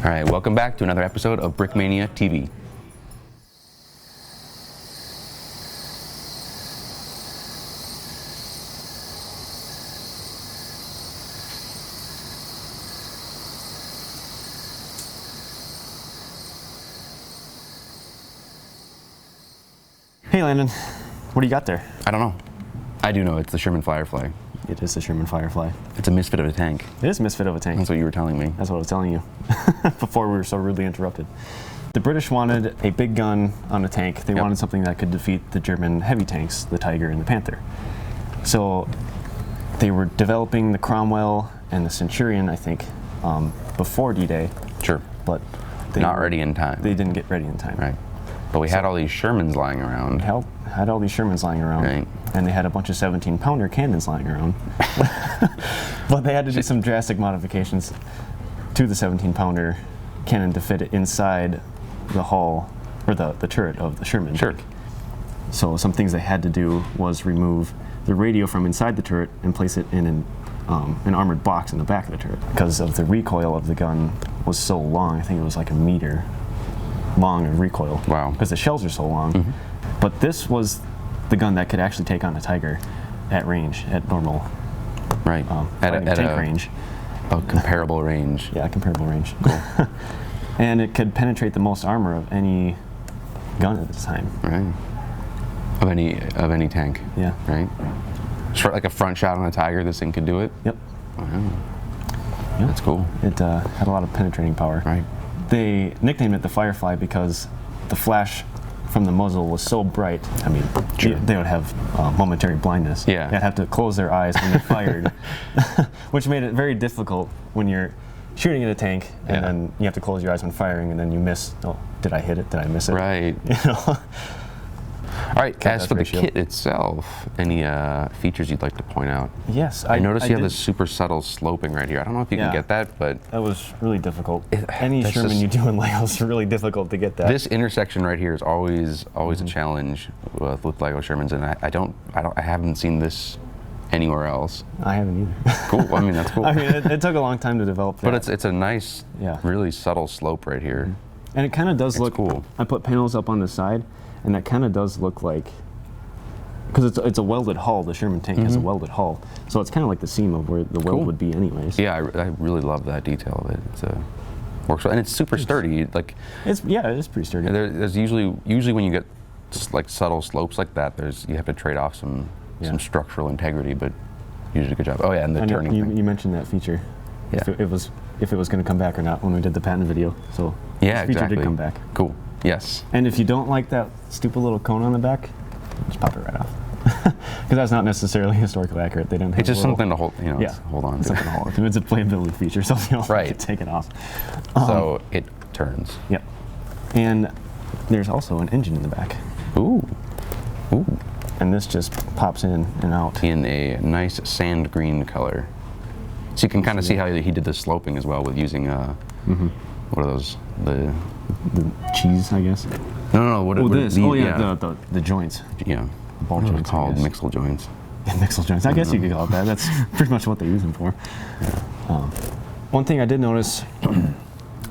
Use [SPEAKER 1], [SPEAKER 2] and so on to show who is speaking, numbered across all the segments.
[SPEAKER 1] All right, welcome back to another episode of Brickmania TV.
[SPEAKER 2] Hey Landon, what do you got there?
[SPEAKER 1] I don't know. I do know it's the Sherman Firefly.
[SPEAKER 2] It is the Sherman Firefly.
[SPEAKER 1] It's a misfit of a tank.
[SPEAKER 2] It is a misfit of a tank.
[SPEAKER 1] That's what you were telling me.
[SPEAKER 2] That's what I was telling you before we were so rudely interrupted. The British wanted a big gun on a tank. They wanted something that could defeat the German heavy tanks, the Tiger and the Panther. So they were developing the Cromwell and the Centurion, I think, before D-Day.
[SPEAKER 1] Sure.
[SPEAKER 2] But
[SPEAKER 1] they not ready in time.
[SPEAKER 2] They didn't get ready in time.
[SPEAKER 1] Right. But we had all these Shermans lying around.
[SPEAKER 2] Had all these Shermans lying around.
[SPEAKER 1] Right.
[SPEAKER 2] And they had a bunch of 17-pounder cannons lying around. But they had to do some drastic modifications to the 17-pounder cannon to fit it inside the hull, or the turret of the Sherman.
[SPEAKER 1] Sure.
[SPEAKER 2] So some things they had to do was remove the radio from inside the turret and place it in an armored box in the back of the turret. Because of the recoil of the gun was so long, I think it was like a meter long of recoil.
[SPEAKER 1] Wow.
[SPEAKER 2] Because the shells are so long. Mm-hmm. But this was the gun that could actually take on a Tiger at range, at normal
[SPEAKER 1] right.
[SPEAKER 2] At tank range.
[SPEAKER 1] A comparable range.
[SPEAKER 2] Yeah, comparable range. Cool. And it could penetrate the most armor of any gun at the time.
[SPEAKER 1] Right. Of any tank.
[SPEAKER 2] Yeah.
[SPEAKER 1] Right. Like a front shot on a Tiger, this thing could do it.
[SPEAKER 2] Yep.
[SPEAKER 1] Wow.
[SPEAKER 2] Yep.
[SPEAKER 1] That's cool.
[SPEAKER 2] It had a lot of penetrating power.
[SPEAKER 1] Right.
[SPEAKER 2] They nicknamed it the Firefly because the flash from the muzzle was so bright. I mean,
[SPEAKER 1] sure.
[SPEAKER 2] They would have momentary blindness.
[SPEAKER 1] Yeah.
[SPEAKER 2] They'd have to close their eyes when they fired, which made it very difficult when you're shooting at a tank and then you have to close your eyes when firing and then you miss. Oh, did I hit it? Did I miss it?
[SPEAKER 1] Right.
[SPEAKER 2] You know.
[SPEAKER 1] All right, as for the kit itself, any features you'd like to point out?
[SPEAKER 2] Yes,
[SPEAKER 1] I noticed you have this super subtle sloping right here. I don't know if you can get that, but...
[SPEAKER 2] That was really difficult. Any Sherman you do in Lego is really difficult to get that.
[SPEAKER 1] This intersection right here is always a challenge with Lego Shermans, and I haven't seen this anywhere else.
[SPEAKER 2] I haven't either.
[SPEAKER 1] Cool, I mean, that's cool.
[SPEAKER 2] I mean, it took a long time to develop that.
[SPEAKER 1] But it's a nice, really subtle slope right here.
[SPEAKER 2] And it kind of does look
[SPEAKER 1] cool.
[SPEAKER 2] I put panels up on the side, and that kind of does look like, because it's a welded hull. The Sherman tank has a welded hull, so it's kind of like the seam of where the weld would be, anyways.
[SPEAKER 1] Yeah, I really love that detail of it. It's works well, and it's super sturdy. Like
[SPEAKER 2] it is pretty sturdy.
[SPEAKER 1] There's usually when you get just like subtle slopes like that, you have to trade off some structural integrity, but you did a good job. Oh yeah, and the turning.
[SPEAKER 2] You mentioned that feature.
[SPEAKER 1] Yeah.
[SPEAKER 2] If it was going to come back or not when we did the patent video. So
[SPEAKER 1] yeah,
[SPEAKER 2] this feature
[SPEAKER 1] exactly.
[SPEAKER 2] did come back.
[SPEAKER 1] Cool. Yes.
[SPEAKER 2] And if you don't like that stupid little cone on the back, just pop it right off. Because that's not necessarily historically accurate. They don't have
[SPEAKER 1] it's just something to hold, hold on to.
[SPEAKER 2] Something to hold. It's a playability feature, so you don't have to take it off.
[SPEAKER 1] So it turns.
[SPEAKER 2] Yep. And there's also an engine in the back.
[SPEAKER 1] Ooh. Ooh.
[SPEAKER 2] And this just pops in and out.
[SPEAKER 1] In a nice sand green color. So you can kind of see how he did the sloping as well with using, what are those? The
[SPEAKER 2] cheese, I guess?
[SPEAKER 1] No. What
[SPEAKER 2] this?
[SPEAKER 1] The
[SPEAKER 2] joints.
[SPEAKER 1] Yeah.
[SPEAKER 2] Ball
[SPEAKER 1] what
[SPEAKER 2] joints,
[SPEAKER 1] called mixel joints.
[SPEAKER 2] Yeah, mixel joints. I guess you could call it that. That's pretty much what they use them for. Yeah. One thing I did notice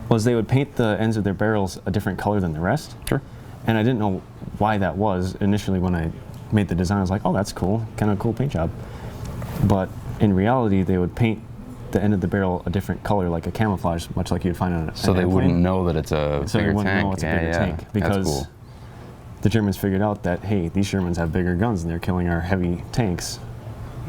[SPEAKER 2] was they would paint the ends of their barrels a different color than the rest.
[SPEAKER 1] Sure.
[SPEAKER 2] And I didn't know why that was. Initially when I made the design, I was like, oh, that's cool. Kind of cool paint job. But in reality, they would paint the end of the barrel a different color, like a camouflage, much like you'd find on an
[SPEAKER 1] So they
[SPEAKER 2] airplane.
[SPEAKER 1] wouldn't know that it's a
[SPEAKER 2] so
[SPEAKER 1] bigger
[SPEAKER 2] they wouldn't
[SPEAKER 1] tank.
[SPEAKER 2] know it's a bigger tank. Because the Germans figured out that, hey, these Shermans have bigger guns and they're killing our heavy tanks.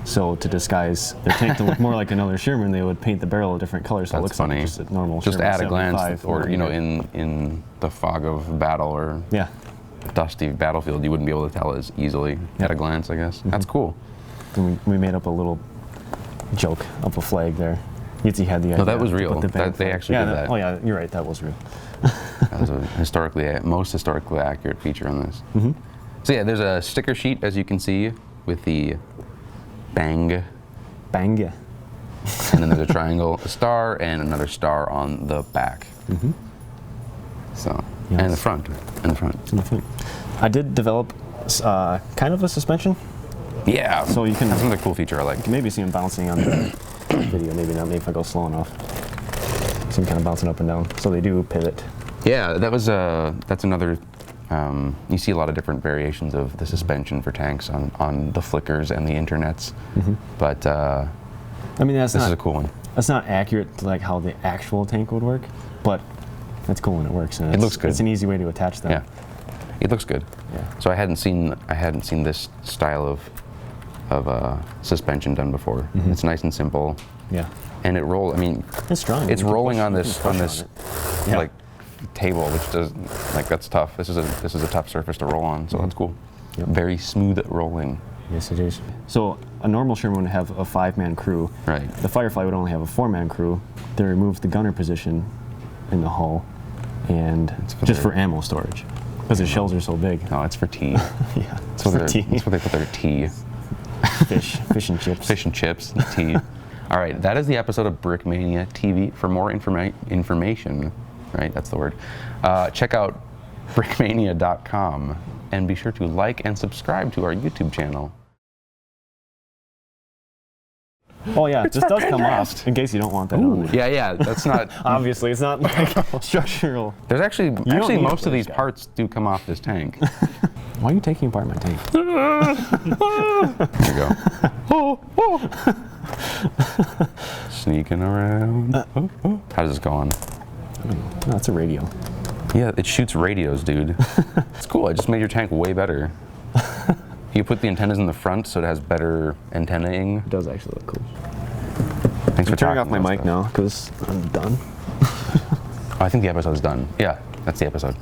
[SPEAKER 2] So to disguise their tank to look more like another Sherman, they would paint the barrel a different color, so it looks like just a normal
[SPEAKER 1] just
[SPEAKER 2] Sherman.
[SPEAKER 1] Just at a glance, or in the fog of battle or dusty battlefield, you wouldn't be able to tell as easily at a glance, I guess. That's cool.
[SPEAKER 2] Then we made up a little joke up a flag there. Yitzy had the idea.
[SPEAKER 1] No, that was real. They actually did that.
[SPEAKER 2] Oh yeah, you're right. That was real.
[SPEAKER 1] That was a most historically accurate feature on this. So yeah, there's a sticker sheet, as you can see, with the bang.
[SPEAKER 2] Bang, yeah.
[SPEAKER 1] And then there's a triangle, a star, and another star on the back. So, and the front, and the front.
[SPEAKER 2] I did develop kind of a suspension.
[SPEAKER 1] Yeah.
[SPEAKER 2] So you can.
[SPEAKER 1] That's another cool feature I like.
[SPEAKER 2] You can maybe see them bouncing on the video. Maybe not. Maybe if I go slow enough. See them kind of bouncing up and down. So they do pivot.
[SPEAKER 1] Yeah, that's another. You see a lot of different variations of the suspension for tanks on the flickers and the internets. But I
[SPEAKER 2] mean, this
[SPEAKER 1] is a cool one.
[SPEAKER 2] That's not accurate to like how the actual tank would work, but that's cool when it works. And
[SPEAKER 1] it looks good.
[SPEAKER 2] It's an easy way to attach them.
[SPEAKER 1] Yeah, it looks good.
[SPEAKER 2] Yeah.
[SPEAKER 1] So I hadn't seen this style of suspension done before. It's nice and simple.
[SPEAKER 2] Yeah.
[SPEAKER 1] And it rolls. I mean,
[SPEAKER 2] it's strong.
[SPEAKER 1] It's rolling on this
[SPEAKER 2] Yeah.
[SPEAKER 1] like table, which does like that's tough. This is a tough surface to roll on, so that's cool.
[SPEAKER 2] Yep.
[SPEAKER 1] Very smooth rolling.
[SPEAKER 2] Yes, it is. So a normal Sherman would have a 5-man crew.
[SPEAKER 1] Right.
[SPEAKER 2] The Firefly would only have a 4-man crew. They removed the gunner position in the hull, and just for ammo storage, because the shells are so big.
[SPEAKER 1] No, it's for tea.
[SPEAKER 2] Yeah,
[SPEAKER 1] That's where they put their tea.
[SPEAKER 2] Fish and chips.
[SPEAKER 1] Fish and chips, tea. All right, that is the episode of Brickmania TV. For more information, right, that's the word, check out brickmania.com and be sure to like and subscribe to our YouTube channel.
[SPEAKER 2] Oh yeah, this does come off, in case you don't want that on there.
[SPEAKER 1] Yeah, that's not...
[SPEAKER 2] Obviously, it's not like structural.
[SPEAKER 1] There's actually most of these parts do come off this tank.
[SPEAKER 2] Why are you taking apart my tank?
[SPEAKER 1] There you go. Sneaking around. How does this go on?
[SPEAKER 2] No, that's a radio.
[SPEAKER 1] Yeah, it shoots radios, dude. It's cool. I just made your tank way better. You put the antennas in the front so it has better antennaing.
[SPEAKER 2] It does actually look cool.
[SPEAKER 1] Thanks for
[SPEAKER 2] turning off my
[SPEAKER 1] about
[SPEAKER 2] mic
[SPEAKER 1] stuff.
[SPEAKER 2] now because I'm done.
[SPEAKER 1] I think the episode's done. Yeah, that's the episode.